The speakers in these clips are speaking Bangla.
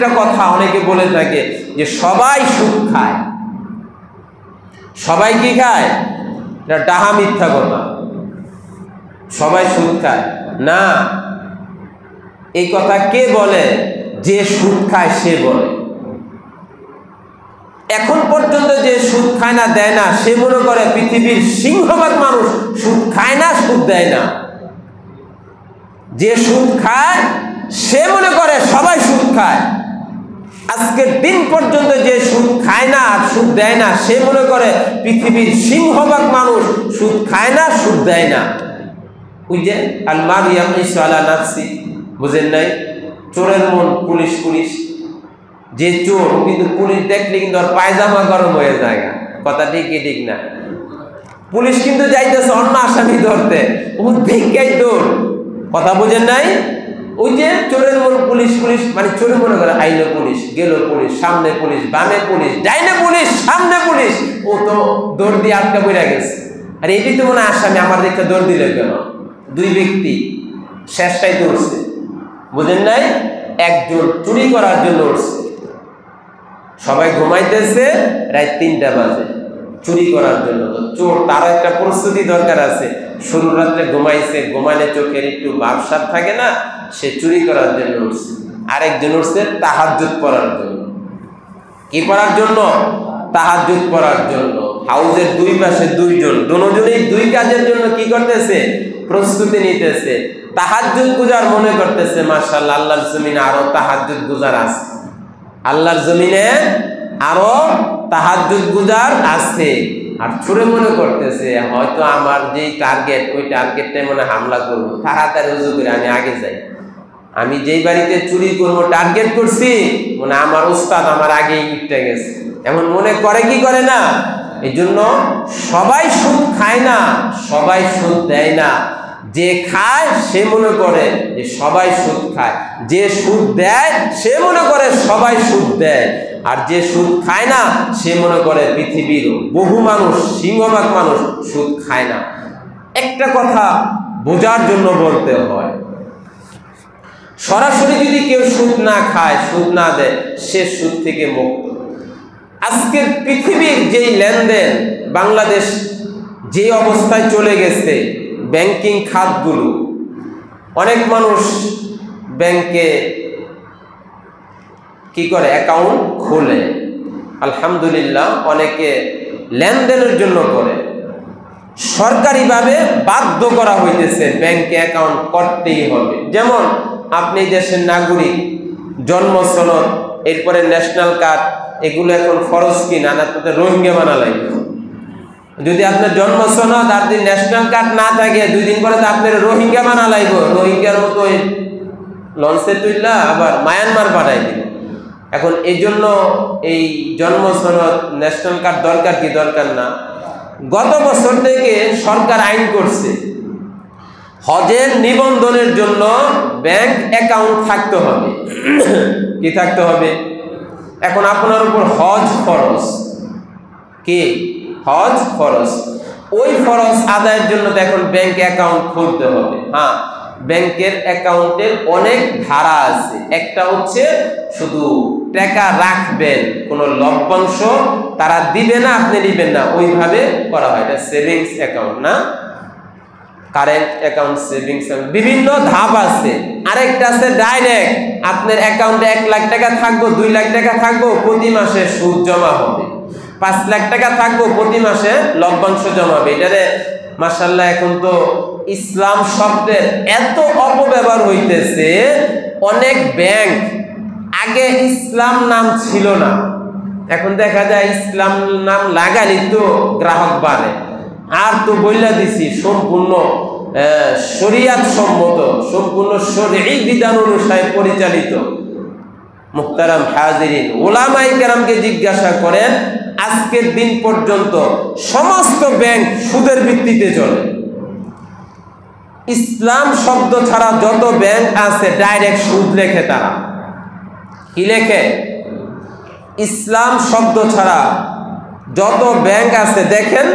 একটা কথা অনেকে বলে থাকে যে সবাই সুদ খায়। সবাই কি খায়? এটা ডাহা মিথ্যা কথা। সবাই সুদ খায় না, এই কথা কে বলে? যে সুদ খায় সে বলে। এখন পর্যন্ত যে সুদ খায় না, দেয় না, সে মনে করে পৃথিবীর সিংহভাগ মানুষ সুদ খায় না, সুদ দেয় না। যে সুদ খায় সে মনে করে সবাই সুদ খায়। আজকের দিন পর্যন্ত যে সুদ খায় না আর সুদ দেয় না, সে মনে করে পৃথিবীর সিংহভাগ মানুষ সুদ খায় না, সুদ দেয় না। ওই যে আল মারু ইয়াকিসু আলা নাফসি, বুঝেন নাই? চোরের মন পুলিশ পুলিশ। যে চোর কিন্তু পুলিশ দেখলে কিন্তু আর পায়জামা গরম হয়ে যায়। কথা ঠিক কি ঠিক না? পুলিশ কিন্তু যাইতেছে অন্য আসামি ধরতে, ও দিকেই দৌড়। কথা বুঝেন নাই? ওই যে চোরের মন পুলিশ পুলিশ, মানে চোরের মনে করে আইলো পুলিশ, গেল পুলিশ, সামনে পুলিশ, বামে পুলিশ, ডাইনে পুলিশ, সামনে পুলিশ, ও তো দৌড় দিয়ে আটকা পড়ে গেছে। আর এটি তো মনে হয় আসামি, আমার দেখে দৌড় দিলে কেন? দুই ব্যক্তি শেষটাই দৌড়ছে, বুঝেন নাই? একজন চুরি করার জন্য উঠছে, সবাই ঘুমাইতেছে, রাত 3টা বাজে, চুরি করার জন্য। তো চোর, তারও একটা প্রস্তুতি দরকার আছে। শুরু রাত্রে ঘুমাইছে, ঘুমাইলে চোখের একটু ভাবসাব থাকে না, সে চুরি করার জন্য উঠছে। আরেকজন উঠছে তাহাজ্জুদ পড়ার জন্য। কি পড়ার জন্য? তাহাজ্জুদ পড়ার জন্য। হাউজের দুই পাশে দুইজন, দুজনেই দুই কাজের জন্য কি করতেছে? প্রস্তুতি নিতেছে। তাহাজ্জুদ গুজার মনে করতেছে মাশাআল্লাহ, আল্লাহর জমিনে আরো তাহাজ্জুদ গুজার আছে, আল্লাহর জমিনে আরো তাহাজ্জুদ গুজার আছে। আর চোরে মনে করতেছে হয়তো আমার যেই টার্গেট, ওই টার্গেটটাই মনে হামলা করবো, তাড়াতাড়ি ওযু করে আমি আগে যাই। আমি যেই বাড়িতে চুরি করবো টার্গেট করছি, মনে আমার উস্তাদ আমার আগেই উঠে গেছে, এমন মনে করে কি করে না? এই জন্য সবাই সুদ খায় না, সবাই সুদ দেয় না। যে খায় সে মনে করে যে সবাই সুদ খায়, যে সুদ দেয় সে মনে করে সবাই সুদ দেয়, আর যে সুদ খায় না সে মনে করে পৃথিবীর বহু মানুষ, সিংহভাগ মানুষ সুদ খায় না। একটা কথা বোঝার জন্য বলতে হয়, সরাসরি যদি কেউ সুদ না খায়, সুদ না দেয়, সে সুদ থেকে মুক্ত। আজকের পৃথিবীর যেই লেনদেন, বাংলাদেশ যে অবস্থায় চলে গেছে, ব্যাংকিং খাতগুলো, অনেক মানুষ ব্যাংকে কি করে? অ্যাকাউন্ট খোলে। আলহামদুলিল্লাহ, অনেকে লেনদেনের জন্য করে। সরকারিভাবে বাধ্য করা হইতেছে ব্যাংকে অ্যাকাউন্ট করতেই হবে। যেমন আপনি দেশের নাগরিক, জন্ম সনদ, এরপরে ন্যাশনাল কার্ড, এগুলো এখন ফরজ কিনা? না, আপনাদের রোহিঙ্গা বানা লাগবে। যদি আপনার জন্ম সনদ আর যদি ন্যাশনাল কার্ড না থাকে, 2 দিন পরে তো আপনার রোহিঙ্গা বানা লাগবে। রোহিঙ্গার মতো লঞ্চে তুললা আবার মায়ানমার পাঠাই দিল। এখন এই জন্য এই জন্ম সনদ, ন্যাশনাল কার্ড দরকার কি দরকার না? গত বছর থেকে সরকার আইন করছে, হজের নিবন্ধনের জন্য ব্যাংক অ্যাকাউন্ট থাকতে হবে। কি থাকতে হবে? এখন আপনার উপর হজ ফরজ। কি? হজ ফরজ। ওই ফরজ আদায়ের জন্য এখন ব্যাংক অ্যাকাউন্ট খুলতে হবে। হ্যাঁ, ব্যাংকের অ্যাকাউন্টের অনেক ধারা আছে। একটা হচ্ছে শুধু টাকা রাখবেন, কোনো লভ্যাংশ তারা দিবে না, আপনি দিবেন না, ওইভাবে করা হয়। এটা সেভিংস অ্যাকাউন্ট না, কারেন্ট অ্যাকাউন্ট, সেভিংস, বিভিন্ন ধাপ আছে। আরেকটা আছে ডাইরেক্ট, আপনার অ্যাকাউন্টে 1 লাখ টাকা থাকবো, 2 লাখ টাকা থাকবো, প্রতি মাসে সুদ জমা হবে। 5 লাখ টাকা থাকবো, প্রতি মাসে লভ্যাংশ জমা হবে। এটারে মাশাআল্লাহ এখন তো ইসলাম শব্দের এত অপব্যবহার হইতেছে। অনেক ব্যাংক, আগে ইসলাম নাম ছিল না, এখন দেখা যায় ইসলাম নাম লাগালি তো গ্রাহক বাড়ে। আর তো বইলা দিছি সম্পূর্ণ শরিয়াত সম্মত, সম্পূর্ণ শরঈ বিধান অনুসারে পরিচালিত। মুহতারাম হাজিরিন, উলামায়ে কেরামকে জিজ্ঞাসা করেন, আজকের দিন পর্যন্ত সমস্ত ব্যাংক সুদের ভিত্তিতে চলে। ইসলাম শব্দ ছাড়া যত ব্যাংক আছে ডাইরেক্ট সুদ লেখে। তারা কি লেখে? ইসলাম শব্দ ছাড়া যত ব্যাংক আছে দেখেন,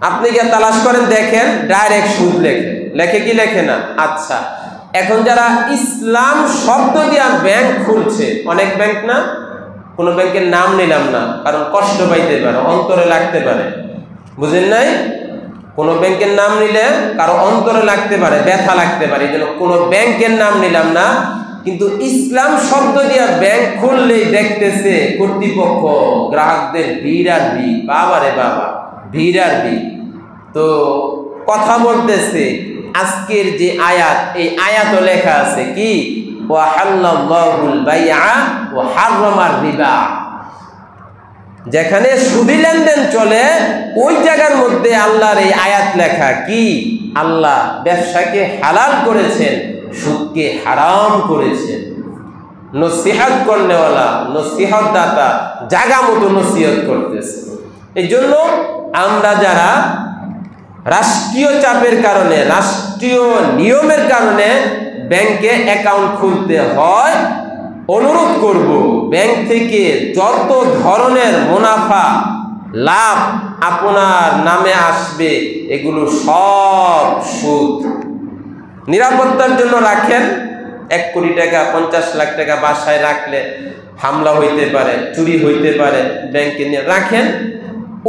আপনি গিয়ে তালাশ করেন, দেখেন ডাইরেক্ট সুদ লেখে। লেখে কি লেখে না? আচ্ছা, এখন যারা ইসলাম শব্দ দিয়া ব্যাংক খুলছে, অনেক ব্যাংক না, কোনো ব্যাংকের নাম নিলাম না, কারণ কষ্ট পাইতে পারে, অন্তরে লাগতে পারে, বুঝেন নাই? কোনো ব্যাংকের নাম নিলে কারো অন্তরে লাগতে পারে, ব্যথা লাগতে পারে, এই জন্য কোনো ব্যাংকের নাম নিলাম না। কিন্তু ইসলাম শব্দ দিয়া ব্যাংক খুললেই দেখতেছে কর্তৃপক্ষ গ্রাহকদের ভিড় আর ভিড়, বাবারে বাবা, ভিড় আর ভিড়। তো কথা বলতেছে আজকের যে আয়াত, এই আয়াত লেখা আছে কি, ওয়া হাল্লাল্লাহুল বাইআ ওয়া হাররামার রিবা। যেখানে সুদি লেনদেন চলে ওই জায়গার মধ্যে আল্লাহর এই আয়াত লেখা কি, আল্লাহ ব্যবসাকে হালাল করেছেন, সুদকে হারাম করেছেন। নসিহত করনেওয়ালা, নসিহত দাতা জায়গা মতো নসিহত করতেছে। এই জন্য আমরা যারা রাষ্ট্রীয় চাপের কারণে, রাষ্ট্রীয় নিয়মের কারণে ব্যাংকে অ্যাকাউন্ট খুলতে হয়, অনুরোধ করব ব্যাংক থেকে যত ধরনের মুনাফা লাভ আপনার নামে আসবে এগুলো সব সুদ। নিরাপত্তার জন্য রাখেন, 1 কোটি টাকা 50 লাখ টাকা বাসায় রাখলে হামলা হইতে পারে, চুরি হইতে পারে, ব্যাংকে নিয়ে রাখেন,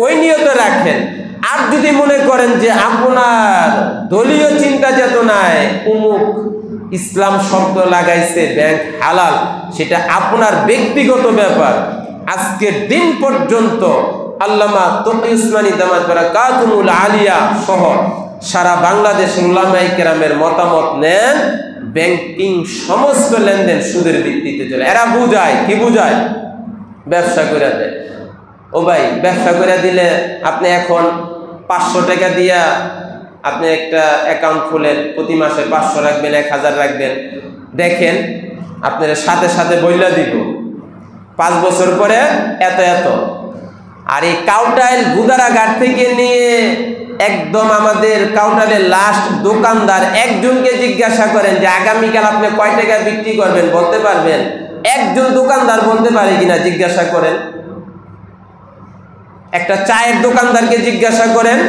ওই নিয়তে রাখেন। আর যদি মনে করেন যে আপনার দলীয় চিন্তা চেতনায় অমুক ইসলাম শব্দ লাগাইছে ব্যাংক হালাল, সেটা আপনার ব্যক্তিগত ব্যাপার। আজকের দিন পর্যন্ত আল্লামা তকি উসমানী দামাত বারাকাতুহুল আলিয়া সহ সারা বাংলাদেশ উলামায়ে কেরামের মতামত নেন, ব্যাংকিং সমস্ত লেনদেন সুদের ভিত্তিতে চলে। এরা বুঝায় কি, বুঝায় ব্যবসা করে দেয়। ও ভাই, ব্যবসা করে দিলে আপনি এখন 500 টাকা দিয়া আপনি একটা অ্যাকাউন্ট খুলেন, প্রতি মাসে 500 রাখবেন, 1000 রাখবেন, দেখেন আপনার সাথে সাথে বইলা দিব 5 বছর পরে এত এত। আর এই কাউটাইল গুদারাঘাট থেকে নিয়ে একদম আমাদের কাউটাইলের লাস্ট দোকানদার একজনকে জিজ্ঞাসা করেন যে আগামীকাল আপনি কয় টাকা বিক্রি করবেন, বলতে পারবেন? একজন দোকানদার বলতে পারে কিনা জিজ্ঞাসা করেন। একটা চায়ের দোকানদারকে জিজ্ঞাসা করেন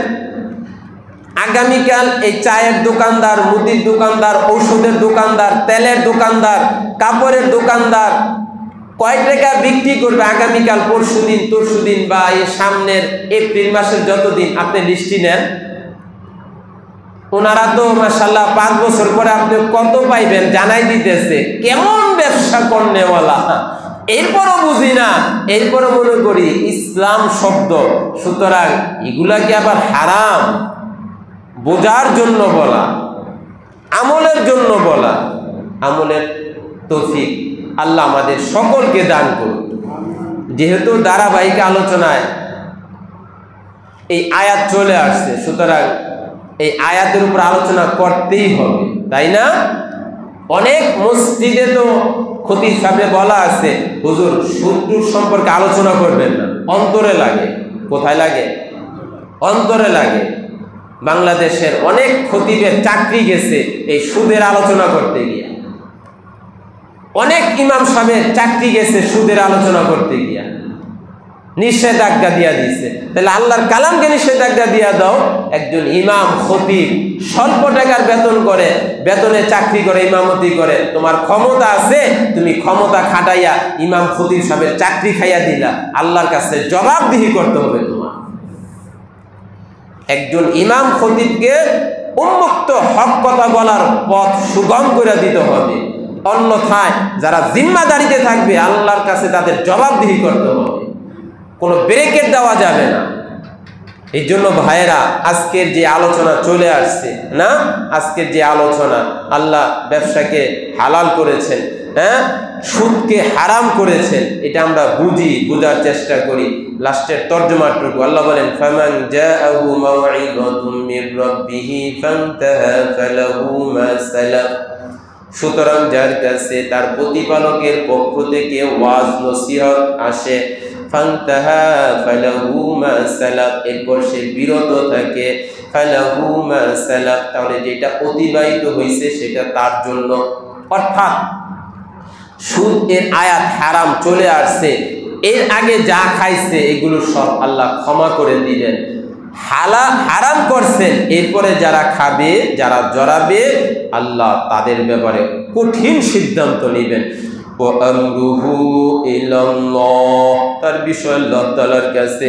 আগামীকাল এই চায়ের দোকানদার, মুদির দোকানদার, ঔষধের দোকানদার, তেলের দোকানদার, কাপড়ের দোকানদার কয় টাকা বিক্রি করবে আগামীকাল, পরশুদিন, তরশুদিন বা এই সামনের এপ্রিল মাসের যতদিন, আপনি লিস্টি নেন। ওনারা তো মাশাআল্লাহ 5 বছর পরে আপনি কত পাইবেন জানাই দিতেছে। কেমন ব্যবসা করনেওয়ালা, এরপরও বুঝি না, এরপরও মনে করি ইসলাম শব্দ, সুতরাং এগুলাকে আবার হারাম বোঝার জন্য বলা, আমলের জন্য বলা। আমলের তৌফিক আল্লাহ আমাদের সকলকে দান করুন। যেহেতু ধারাবাহিক আলোচনায় এই আয়াত চলে আসছে, সুতরাং এই আয়াতের উপর আলোচনা করতেই হবে, তাই না? অনেক মসজিদে তো খতিব সাহেব বলা আছে, হুজুর সুদ সম্পর্কে আলোচনা করবেন না, অন্তরে লাগে। কোথায় লাগে? অন্তরে লাগে। বাংলাদেশের অনেক খতিবের চাকরি গেছে এই সুদের আলোচনা করতে গিয়া, অনেক ইমাম সাহেবের চাকরি গেছে সুদের আলোচনা করতে গিয়া। নিষেধাজ্ঞা দিয়া দিয়েছে। তাহলে আল্লাহর কালামকে নিষেধাজ্ঞা দিয়া দাও। একজন ইমাম খতিব স্বল্প টাকার বেতন করে, বেতনে চাকরি করে, ইমামতি করে, তোমার ক্ষমতা আছে, তুমি ক্ষমতা খাটাইয়া ইমাম খতিব সাহেবের চাকরি খাইয়া দিলা, আল্লাহর কাছে জবাবদিহি করতে হবে তোমার। একজন ইমাম খতিবকে উন্মুক্ত হক কথা বলার পথ সুগম করে দিতে হবে, অন্যথায় যারা জিম্মাদারিতে থাকবে আল্লাহর কাছে তাদের জবাবদিহি করতে হবে, কোনো ব্রেকেট দেওয়া যাবে না। এই জন্য ভাইয়েরা, আজকের যে আলোচনা চলে আসছে না, আজকের যে আলোচনা, আল্লাহ ব্যবসাকে হালাল করেছেন, হ্যাঁ, সুদকে হারাম করেছেন, এটা আমরা বুঝি, বোঝার চেষ্টা করি। লাস্টের তর্জমাটুকু আল্লাহ বলেন, ফামান জাআহু মাউইযাতুম মির রাব্বিহি ফান্তাহা ফালাহু মা সালাফ। সুতরাং যার কাছে তার প্রতিপালকের পক্ষ থেকে ওয়াজ নসিহত আসে, ফান্তাহা ফালাহু মা সালাফ, এরপর সে বিরত থাকে, ফালাহু মা সালাফ, তাহলে যেটা অতিবাহিত হয়েছে সেটা তার জন্য। অর্থাৎ সুদ এর আয়াত হারাম চলে আসছে, এর আগে যা খাইছে এগুলো সব আল্লাহ ক্ষমা করে দিলেন। হারাম করছেন, এরপরে যারা খাবে, যারা জড়াবে, আল্লাহ তাদের ব্যাপারে কঠিন সিদ্ধান্ত নেবেন। তার বিষয় আল্লাহ তাআলার কাছে।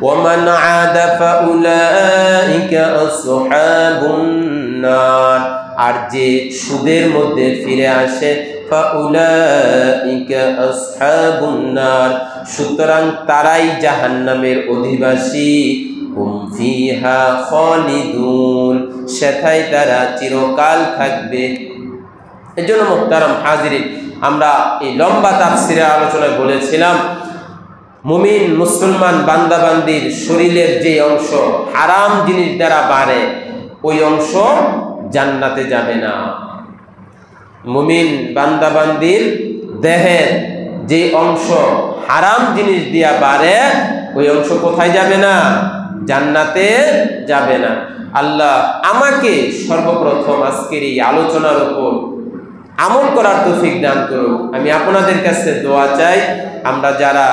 ওয়ামান আদা ফাউলাইকা আসহাবুন নার, আর যে সুদের মধ্যে ফিরে আসে, ফাউলাইকা আসহাবুন নার, সুতরাং তারাই জাহান্নামের অধিবাসী। হুম ফিহা খালিদুন, সেথায় তারা চিরকাল থাকবে। এজন্য মুহতারাম হাজিরিন, আমরা এই লম্বা তাফসীরের আলোচনায় বলেছিলাম, মুমিন মুসলমান বান্দাবান্দির শরীরের যে অংশ হারাম জিনিস দ্বারা বাড়ে, ওই অংশ জান্নাতে যাবে না। মুমিন বান্দাবান্দির দেহের যে অংশ হারাম জিনিস দিয়া বাড়ে, ওই অংশ কোথায় যাবে না? জান্নাতে যাবে না। আল্লাহ আমাকে সর্বপ্রথম আজকের এই আলোচনার উপর আমল করার তৌফিক দান করুন। আমি আপনাদের কাছে দোয়া চাই, আমরা যারা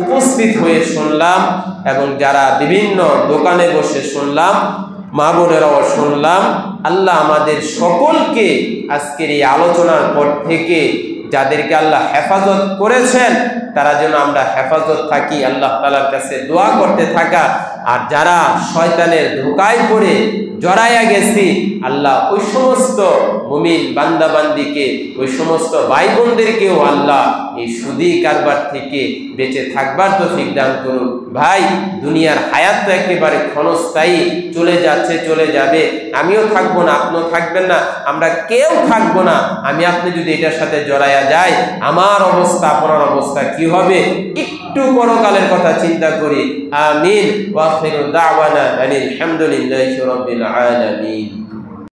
উপস্থিত হয়ে শুনলাম এবং যারা বিভিন্ন দোকানে বসে শুনলাম, মা বোনেরাও শুনলাম, আল্লাহ আমাদের সকলকে আজকের এই আলোচনার পর থেকে যাদেরকে আল্লাহ হেফাজত করেছেন, তারা যেন আমরা হেফাজত থাকি, আল্লাহ তাআলার কাছে দোয়া করতে থাকা। আর যারা শয়তানের ধোঁকায় পড়ে জড়াইয়া গেছি, আল্লাহ ওই সমস্ত মুমিন বান্দাবান্দিকে, ওই সমস্ত ভাই বোনদেরকেও আল্লাহ এই সুদী কারবার থেকে বেঁচে থাকবার তৌফিক দান করুন। ভাই, দুনিয়ার হায়াত তো একেবারে ক্ষণস্থায়ী, চলে যাচ্ছে, চলে যাবে। আমিও থাকবো না, আপনিও থাকবেন না, আমরা কেউ থাকবো না। আমি আপনি যদি এটার সাথে জড়াইয়া যাই, আমার অবস্থা আপনার অবস্থা কি হবে? একটু পরকালের কথা চিন্তা করি। আমিন। ওয়া আখিরু দাওয়ানা আনিল হামদুলিল্লাহি রাব্বিল আলামিন।